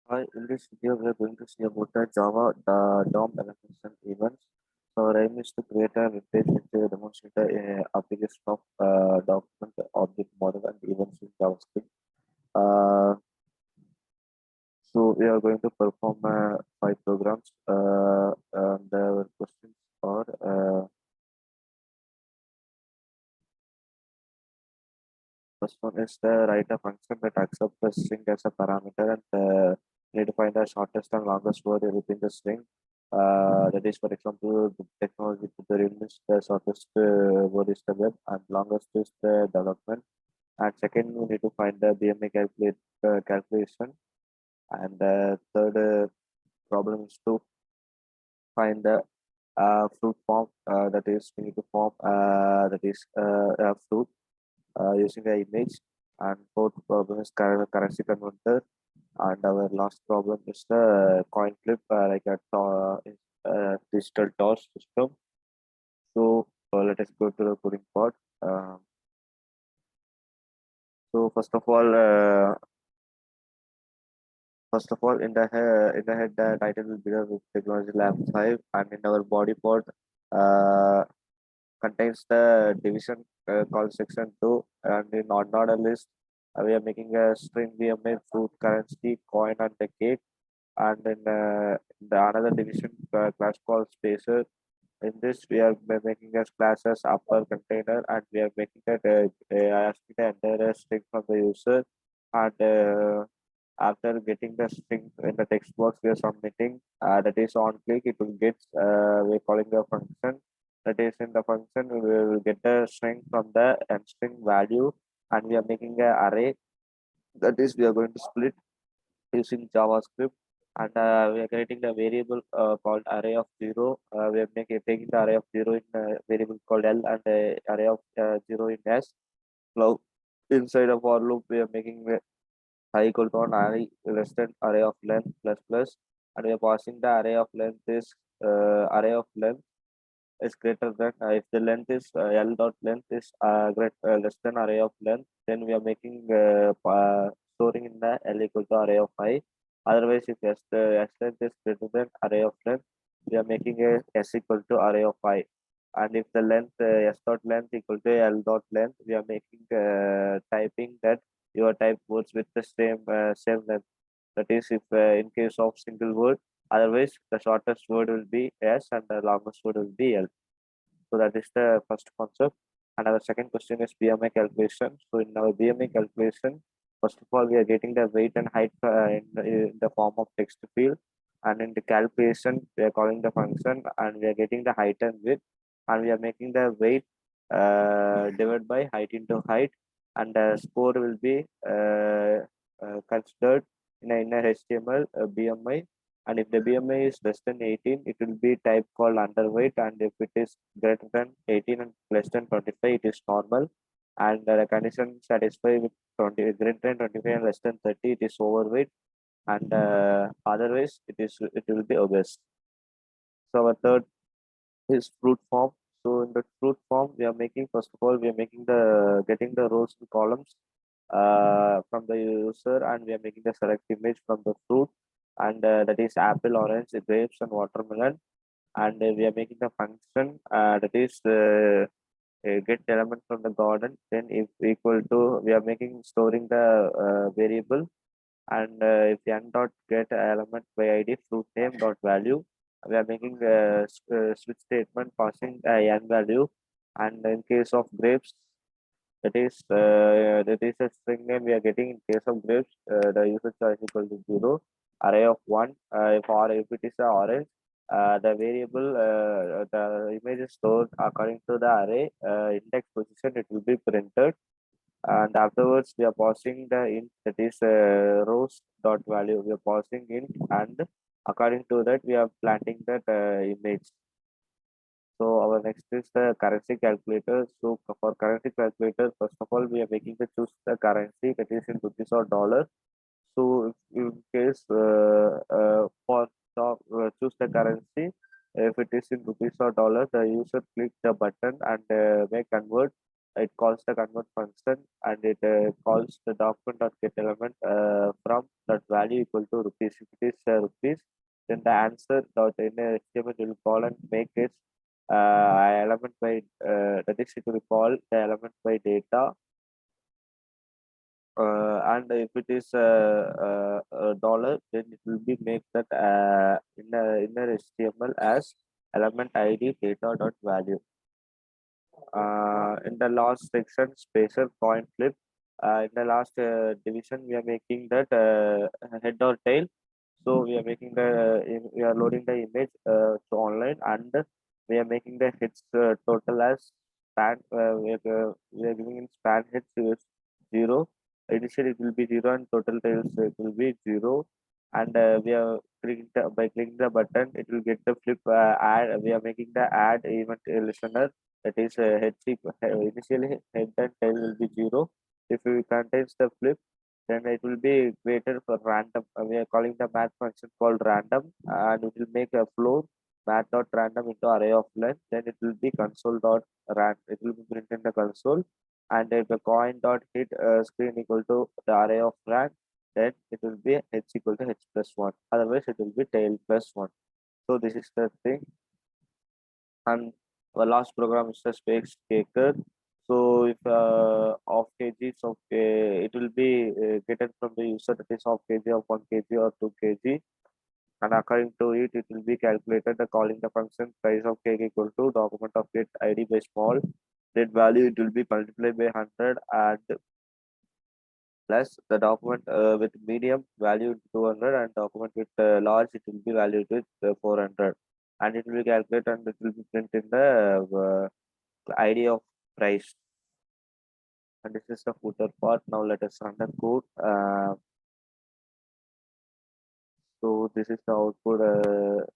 Hi, in this video, we are going to see about the Java DOM elements and events. So, our aim is to create a web page which demonstrate the application of document, object model, and events in JavaScript. Uh, so, we are going to perform five programs, and our questions are first one is the write a function that accepts the string as a parameter and need to find the shortest and longest word within the string. That is, for example, the technology tutorial is the shortest word is the web and longest is the development. And second, we need to find the BMA calculation. And third problem is to find the fruit form. That is, we need to form that is a fruit using the image. And fourth problem is currency converter. And our last problem is the coin flip, like a digital toss system. So let us go to the coding part. So first of all, in the head, the title will be the Technology Lab 5, and in our body part uh, contains the division called section 2, and in order list, we are making a string VMA, fruit, currency, coin, and the cake. And in the another division class called spacer. In this, we are making a class as upper container, and we are making that asking the entire string from the user. And after getting the string in the text box, we are submitting. That is on click, it will get. We're calling the function. That is in the function, we will get the string from the end string value, and we are making a array. That is, we are going to split using JavaScript, and we are creating the variable called array of zero. We are taking the array of zero in variable called L and the array of zero in S. Now, inside of our loop, we are making I equal to an array less than array of length plus plus, and we are passing the array of length is greater than if the length is L dot length is less than array of length, then we are making storing in the L equal to array of I. Otherwise, if S length is greater than array of length, we are making a S equal to array of I. And if the length S dot length equal to L dot length, we are making typing that your type words with the same length. That is, if in case of single word, otherwise the shortest word will be S and the longest word will be L. So that is the first concept. And our second question is BMI calculation. So in our BMI calculation, first of all, we are getting the weight and height in the form of text field. And in the calculation, we are calling the function and we are getting the height and width. And we are making the weight divided by height into height. And the score will be considered in a inner HTML BMI, and if the BMI is less than 18, it will be type called underweight, and if it is greater than 18 and less than 25, it is normal, and the condition satisfied with 20 greater than 25 and less than 30, it is overweight, and otherwise it will be obese. So our third is fruit form. So in the fruit form, we are making, first of all, we are making the getting the rows and columns from the user, and we are making the select image from the fruit, and that is apple, orange, grapes, and watermelon. And we are making the function that is get element from the garden. Then if equal to, we are making storing the variable, and if n dot get element by id fruit name dot value, we are making a switch statement passing n value. And in case of grapes, that is a string name we are getting. In case of grapes, the user choice equal to 0, array of 1. If it is a orange, the variable the image is stored according to the array index position, it will be printed, and afterwards we are passing the int, that is rows dot value, we are passing int, and according to that we are planting that image. So our next is the currency calculator. So for currency calculator, first of all we are making the choose the currency, that is in rupees or dollar. So if in case choose the currency, if it is in rupees or dollar, the user click the button and may convert. it calls the convert function, and it calls the document or get element from that value equal to rupees. If it is rupees, then the answer dot in HTML will call and make it element by that is it will call the element by data, and if it is a dollar, then it will be make that inner HTML as element ID data dot value. In the last section, spacer coin flip. In the last division, we are making that head or tail. So we are making we are loading the image to online, and we are making the hits total as span. We are giving in span hits is zero. Initially it will be zero, and total tails it will be zero. And we are by clicking the button, it will get the flip ad. We are making the ad event listener, that is initially head and tail will be zero. If we contains the flip, then it will be created for random. We are calling the math function called random, and it will make a floor math dot random into array of length. Then it will be console dot rand. It will be printed in the console, and if the coin dot hit screen equal to the array of rand, then it will be h equal to h plus one. Otherwise, it will be tail plus one. So this is the thing. And the last program is the space taker. So if of kg, so it will be getting from the user, that is of kg of 1 kg or 2 kg, and according to it, it will be calculated the calling the function price of cake equal to document of get id by small, that value it will be multiplied by 100, and plus the document with medium value 200, and document with large it will be valued with 400, and it will be calculated and it will be printed in the id of price. And this is the footer part. Now let us run the code. So this is the output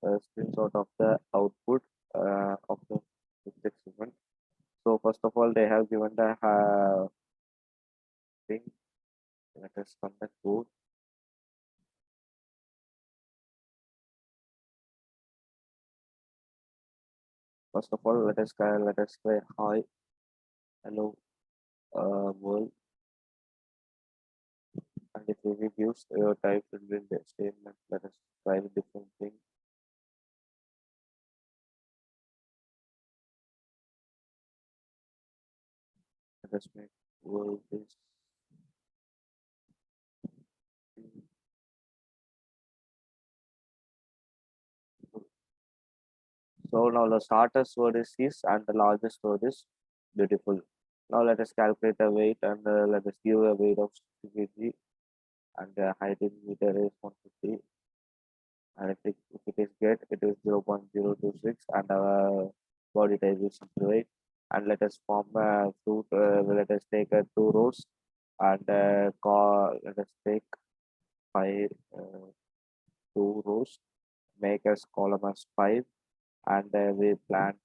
screenshot of the output of the experiment. So first of all, they have given the thing. Let us run the code. First of all, let us try hi, hello world, and if we use your type will be the statement. Let us try a different thing. Let us make world this. So now the shortest word is his and the largest word is beautiful. Now let us calculate the weight, and let us give a weight of 60 kg, and the height in meter is 150, and if it is get, it is 0.026, and our body type is simple weight. And let us form a fruit. Let us take 2 rows, and let us take 2 rows. Make as column as 5, and we plant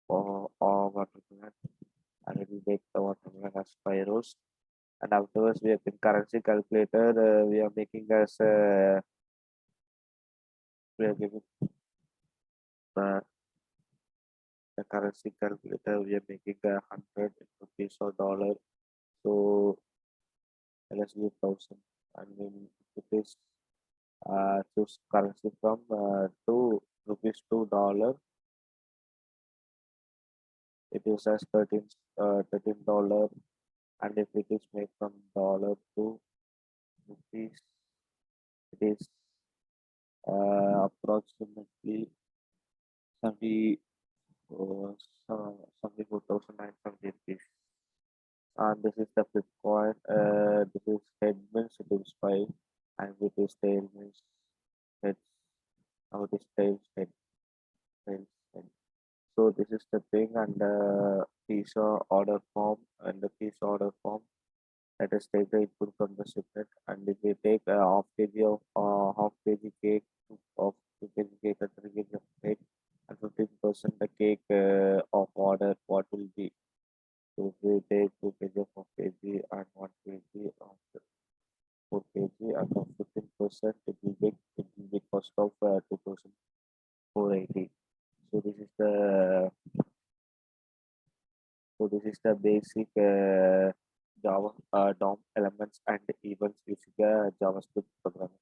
or watermelon, and it will make the watermelon as 5 rows. And afterwards, we have in currency calculator. We are making as we are giving the, the currency calculator. We are making 100 rupees or dollar. So let's give 1,000, and then it is choose currency from 2 rupees to dollar. It is as $13, and if it is made from dollar to rupees, it is approximately 70 74,970 rupees. And this is the flip coin. This is head means it is 5, and it is tail means heads. Now it is tails tails head. So this is the thing, and the piece order form, and the piece order form. Let us take the input from the shipment, and if we take a half kg cake of 2 kg cake and 3 kg of cake, and 15% the cake of order, what will be? So if we take 2 kg of 4 kg and 1 kg of 4 kg, and of 15%, it will be cost of 2,480. So this is the So this is the basic Java DOM elements and events using the JavaScript programming.